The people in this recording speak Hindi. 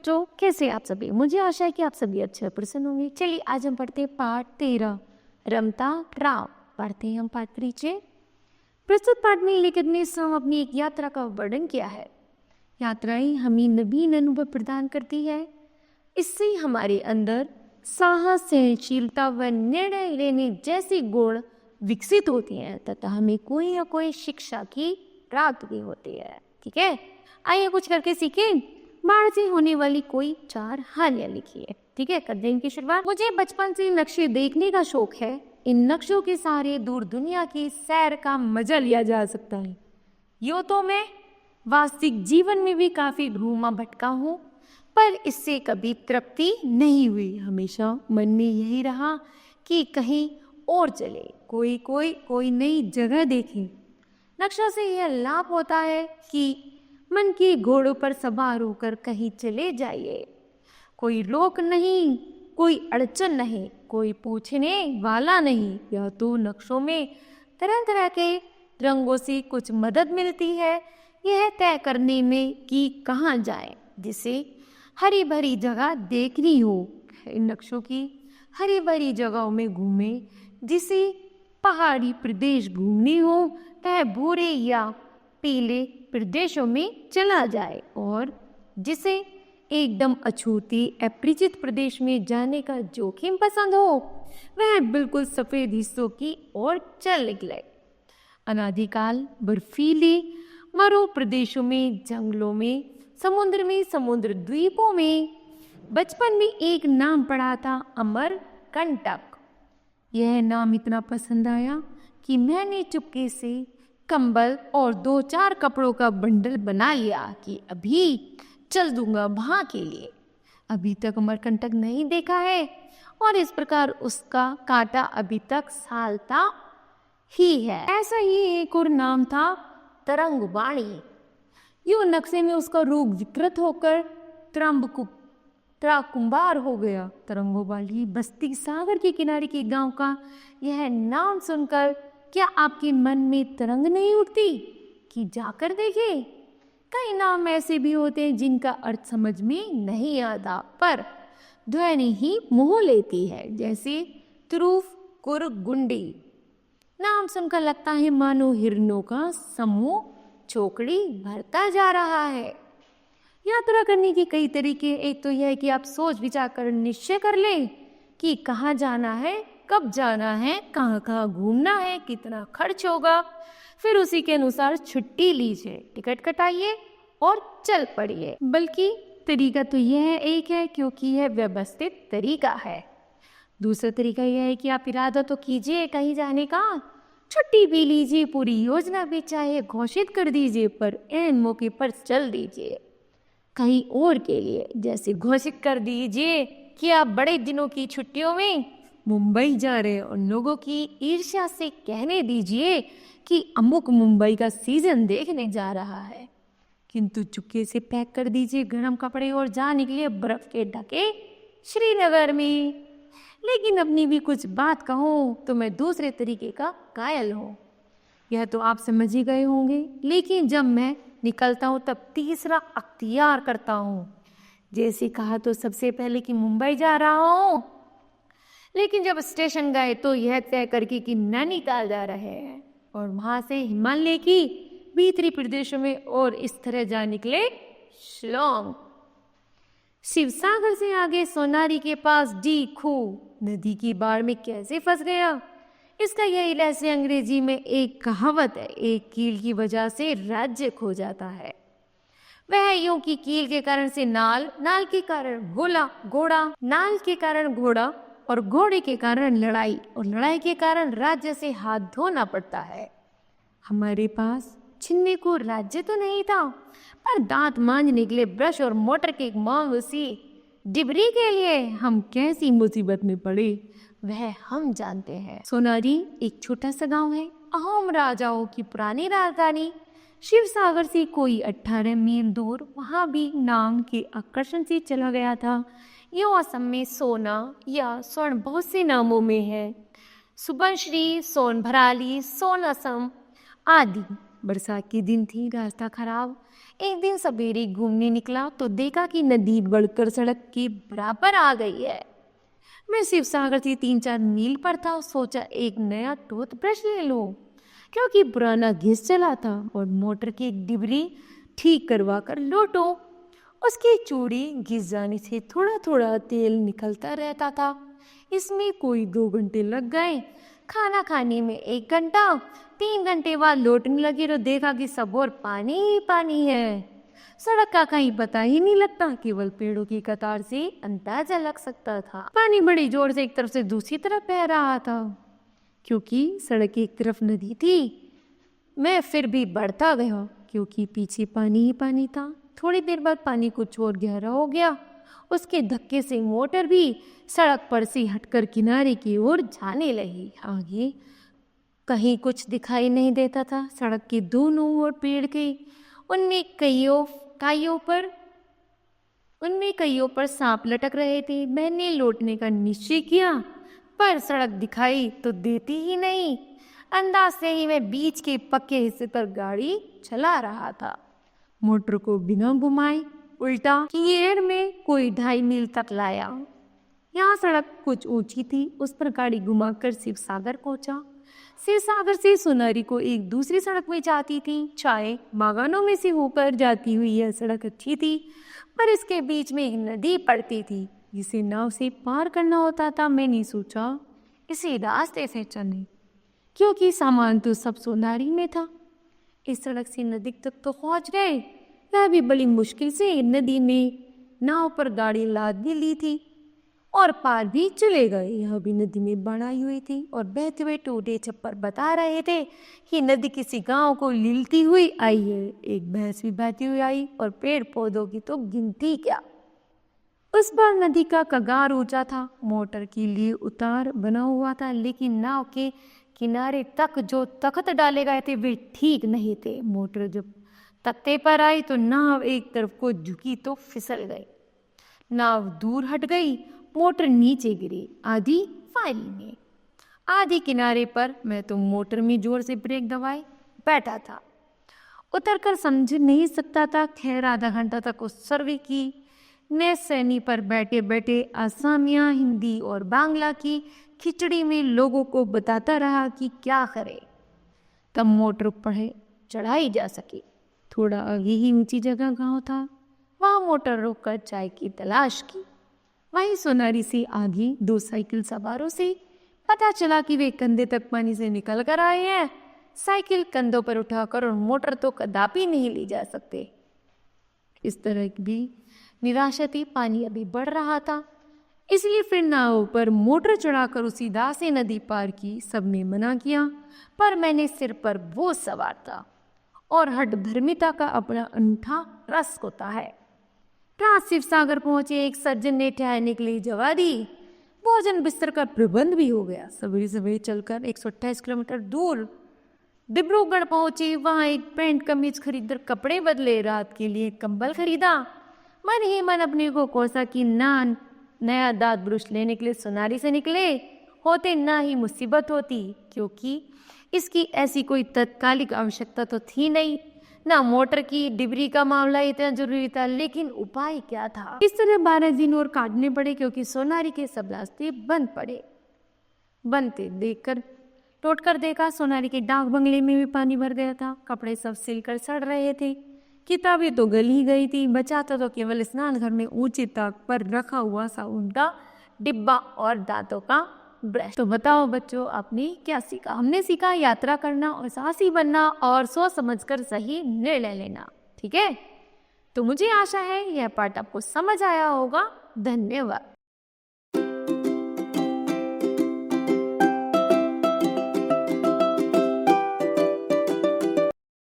बच्चों, कैसे आप सभी? मुझे आशा है कि आप सभी अच्छे और प्रसन्न होंगे। चलिए आज हम पढ़ते हैं पाठ 13 रमता राव। पढ़ते हैं हम पाठ 3। प्रस्तुत पाठ में लेखक ने अपनी एक यात्रा का वर्णन किया है। यात्राएं हमें नवीन अनुभव प्रदान करती है। इससे हमारे अंदर साहस, सहनशीलता व निर्णय लेने जैसे गुण विकसित होती हैं तथा हमें कोई ना कोई शिक्षा की प्राप्ति होती है। ठीक है, आइए कुछ करके सीखें। बाढ़ से होने वाली कोई 4 हानियां लिखिए। ठीक है, करते हैं इनकी शुरुआत। मुझे बचपन से नक्शे देखने का शौक है। इन नक्शों के सहारे दूर दुनिया की सैर का मजा लिया जा सकता है। यूं तो मैं वास्तविक जीवन में भी काफी घूमा भटका हूँ, पर इससे कभी तृप्ति नहीं हुई। हमेशा मन में यही रहा कि कहीं और चले, कोई नई जगह देखें। नक्शा से यह लाभ होता है कि मन के घोड़ों पर सवार होकर कहीं चले जाइए। कोई रोक नहीं, कोई अड़चन नहीं, कोई पूछने वाला नहीं। यह तो नक्शों में तरह तरह के रंगों से कुछ मदद मिलती है यह तय करने में कि कहाँ जाए। जिसे हरी भरी जगह देखनी हो, इन नक्शों की हरी भरी जगहों में घूमे। जिसे पहाड़ी प्रदेश घूमनी हो वह भूरे या पीले प्रदेशों में चला जाए, और जिसे एकदम अछूती अपरिचित प्रदेश में जाने का जोखिम पसंद हो वह बिल्कुल सफेद हिस्सों की ओर चल निकले। अनादिकाल बर्फीले मरु प्रदेशों में, जंगलों में, समुद्र द्वीपों में बचपन में एक नाम पढ़ा था, अमरकंटक। यह नाम इतना पसंद आया कि मैंने चुपके से कंबल और 2-4 कपड़ों का बंडल बना लिया कि अभी चल दूंगा वहां के लिए। अभी तक अमरकंटक नहीं देखा है और इस प्रकार उसका कांटा अभी तक सालता ही है। ऐसा ही एक और नाम था, तरंगवाणी। यूं नक्शे में उसका रूप विकृत होकर त्राकुंभार हो गया। तरंगों वाली बस्ती सागर के किनारे के गांव का यह नाम सुनकर क्या आपके मन में तरंग नहीं उठती कि जाकर देखे? कई नाम ऐसे भी होते हैं जिनका अर्थ समझ में नहीं आता, पर ध्वनि ही मोह लेती है, जैसे त्रुफ कुरगुंडी। नाम सुनकर लगता है मानो हिरणों का समूह चौकड़ी भरता जा रहा है। यात्रा करने के कई तरीके। एक तो यह है कि आप सोच विचार कर निश्चय कर लें कि कहाँ जाना है, कब जाना है, कहाँ कहाँ घूमना है, कितना खर्च होगा। फिर उसी के अनुसार छुट्टी लीजिए, टिकट कटाइए और चल पड़िए। बल्कि तरीका तो यह एक है क्योंकि यह व्यवस्थित तरीका है। दूसरा तरीका यह है कि आप इरादा तो कीजिए कहीं जाने का, छुट्टी भी लीजिए, पूरी योजना भी चाहे घोषित कर दीजिए, पर ऐन मौके पर चल दीजिए कहीं और के लिए। जैसे घोषित कर दीजिए कि आप बड़े दिनों की छुट्टियों में मुंबई जा रहे हैं और लोगों की ईर्ष्या से कहने दीजिए कि अमुक मुंबई का सीजन देखने जा रहा है। किंतु चुपके से पैक कर दीजिए गर्म कपड़े और जा निकलिए बर्फ के ढके श्रीनगर में। लेकिन अपनी भी कुछ बात कहूँ तो मैं दूसरे तरीके का कायल हूँ। यह तो आप समझ ही गए होंगे, लेकिन जब मैं निकलता हूँ तब तीसरा अख्तियार करता हूँ। जैसे कहा तो सबसे पहले कि मुंबई जा रहा हूँ, लेकिन जब स्टेशन गए तो यह तय करके कि नैनीताल जा रहे हैं और वहां से हिमालय की भीतरी प्रदेशों में, और इस तरह जा निकले शिलोंग। शिवसागर से आगे सोनारी के पास डीखू नदी की बाढ़ में कैसे फंस गया, इसका यही रहस्य अंग्रेजी में एक कहावत है, एक कील की वजह से राज्य खो जाता है। वह यूं कि कील के कारण से नाल, नाल के कारण घोड़ा, नाल के कारण घोड़ा, और घोड़े के कारण लड़ाई, और लड़ाई के कारण राज्य से हाथ धोना पड़ता है। हमारे पास छीनने को राज्य तो नहीं था, पर दांत मांजने के लिए ब्रश और मोटर के मायूसी डिबरी के लिए हम कैसी मुसीबत में पड़े वह हम जानते हैं। सोनारी एक छोटा सा गांव है, अहोम राजाओं की पुरानी राजधानी। शिवसागर से कोई 18 मील दूर वहां भी नाम के आकर्षण से चला गया था। यूं असम में सोना या स्वर्ण बहुत से नामों में है, सुबनश्री, सोनभराली, सोन असम आदि। बरसात के दिन थी, रास्ता खराब। एक दिन सवेरे घूमने निकला तो देखा कि नदी बढ़कर सड़क के बराबर आ गई है। मैं शिव सागर से 3-4 मील पर था और सोचा एक नया टूथब्रश ले लो, क्योंकि पुराना घिस चला था और मोटर की एक डिबरी ठीक करवा कर लौटो। उसकी चूड़ी घिस जाने से थोड़ा थोड़ा तेल निकलता रहता था। इसमें कोई 2 घंटे लग गए। खाना खाने में 1 घंटा। 3 घंटे बाद लौटने लगे तो देखा कि सब और पानी ही पानी है। सड़क का कहीं पता ही नहीं लगता, केवल पेड़ों की कतार से अंदाजा लग सकता था। पानी बड़ी जोर से एक तरफ से दूसरी तरफ बह रहा था, क्योंकि सड़क की एक तरफ नदी थी। मैं फिर भी बढ़ता गया, क्योंकि पीछे पानी ही पानी था। थोड़ी देर बाद पानी कुछ और गहरा हो गया। उसके धक्के से मोटर भी सड़क पर से हटकर किनारे की ओर जाने लगी। आगे कहीं कुछ दिखाई नहीं देता था। सड़क के दोनों ओर पेड़ थे। उनमें कईयों पर सांप लटक रहे थे। मैंने लौटने का निश्चय किया, पर सड़क दिखाई तो देती ही नहीं। अंदाज से ही मैं बीच के पक्के हिस्से पर गाड़ी चला रहा था। मोटर को बिना घुमाए उल्टा गियर में कोई 2.5 मील तक लाया। यहाँ सड़क कुछ ऊंची थी। उस पर गाड़ी घुमाकर शिव सागर पहुंचा। शिव सागर से सोनारी को एक दूसरी सड़क में जाती थी। चाय बागानों में से होकर जाती हुई यह सड़क अच्छी थी, पर इसके बीच में एक नदी पड़ती थी जिसे नाव से पार करना होता था। मैंने सोचा इसी रास्ते से चले, क्योंकि सामान तो सब सोनारी में था। इस सड़क से नदी तक तो पहुंच गए, वह भी बड़ी मुश्किल से। नदी में नाव पर गाड़ी लाद भी ली थी और पार भी चले गए। यह भी नदी में बाढ़ आई हुई थी और बहते हुए टूटे छप्पर बता रहे थे कि नदी किसी गांव को लीलती हुई आई है। एक भैंस भी बहती हुई आई और पेड़ पौधों की तो गिनती क्या। उस पर नदी का कगार ऊंचा था। मोटर के लिए उतार बना हुआ था, लेकिन नाव के किनारे तक जो तख्त डाले गए थे वे ठीक नहीं थे। मोटर जब तख्ते पर आई तो नाव एक तरफ को झुकी तो फिसल गई। नाव दूर हट गई। मोटर नीचे गिरी, आधी फाइल में, आधी किनारे पर। मैं तो मोटर में जोर से ब्रेक दबाए बैठा था। उतरकर समझ नहीं सकता था। खैर आधा घंटा तक उस सर्वे की नैसैनी पर बैठे बैठे आसामियाँ हिंदी और बांग्ला की खिचड़ी में लोगों को बताता रहा कि क्या करे, तब मोटर ऊपर चढ़ाई जा सके। थोड़ा आगे ही ऊंची जगह गांव था। वहाँ मोटर रोककर चाय की तलाश की। वहीं सोनारी से आगे 2 साइकिल सवारों से पता चला कि वे कंधे तक पानी से निकल कर आए हैं। साइकिल कंधों पर उठाकर और मोटर तो कदापि नहीं ली जा सकते। इस तरह की भी निराशा थी। पानी अभी बढ़ रहा था, इसलिए फिर नाव पर मोटर चढ़ाकर उसी राह से नदी पार की। सबने मना किया, पर मैंने सिर पर बोझ सवार था और हठधर्मिता का अपना अनूठा रस होता है। रात शिव सागर पहुंचे। एक सज्जन ने ठहरने के लिए जगह दी। भोजन बिस्तर का प्रबंध भी हो गया। सवेरे सवेरे चलकर 128 किलोमीटर दूर डिब्रूगढ़ पहुंचे। वहां एक पैंट कमीज खरीदकर कपड़े बदले। रात के लिए कंबल खरीदा। मन ही मन अपने को कोसा कि ना नया दांत ब्रश लेने के लिए सोनारी से निकले होते, ना ही मुसीबत होती, क्योंकि इसकी ऐसी कोई तत्कालिक आवश्यकता तो थी नहीं। ना मोटर की डिबरी का मामला इतना जरूरी था। लेकिन उपाय क्या था। इस तरह 12 दिन और काटने पड़े, क्योंकि सोनारी के सब रास्ते बंद पड़े। बनते देखकर टोट कर देखा, सोनारी के डाक बंगले में भी पानी भर गया था। कपड़े सब सिलकर सड़ रहे थे। किताबें तो गल ही गई थी। बचा तो केवल स्नान घर में ऊंचे ताक पर रखा हुआ साबुन का डिब्बा और दांतों का ब्रश। तो बताओ बच्चों, आपने क्या सीखा। हमने सीखा यात्रा करना और साहसी बनना और सोच समझकर सही निर्णय लेना। ठीक है, तो मुझे आशा है यह पाठ आपको समझ आया होगा। धन्यवाद।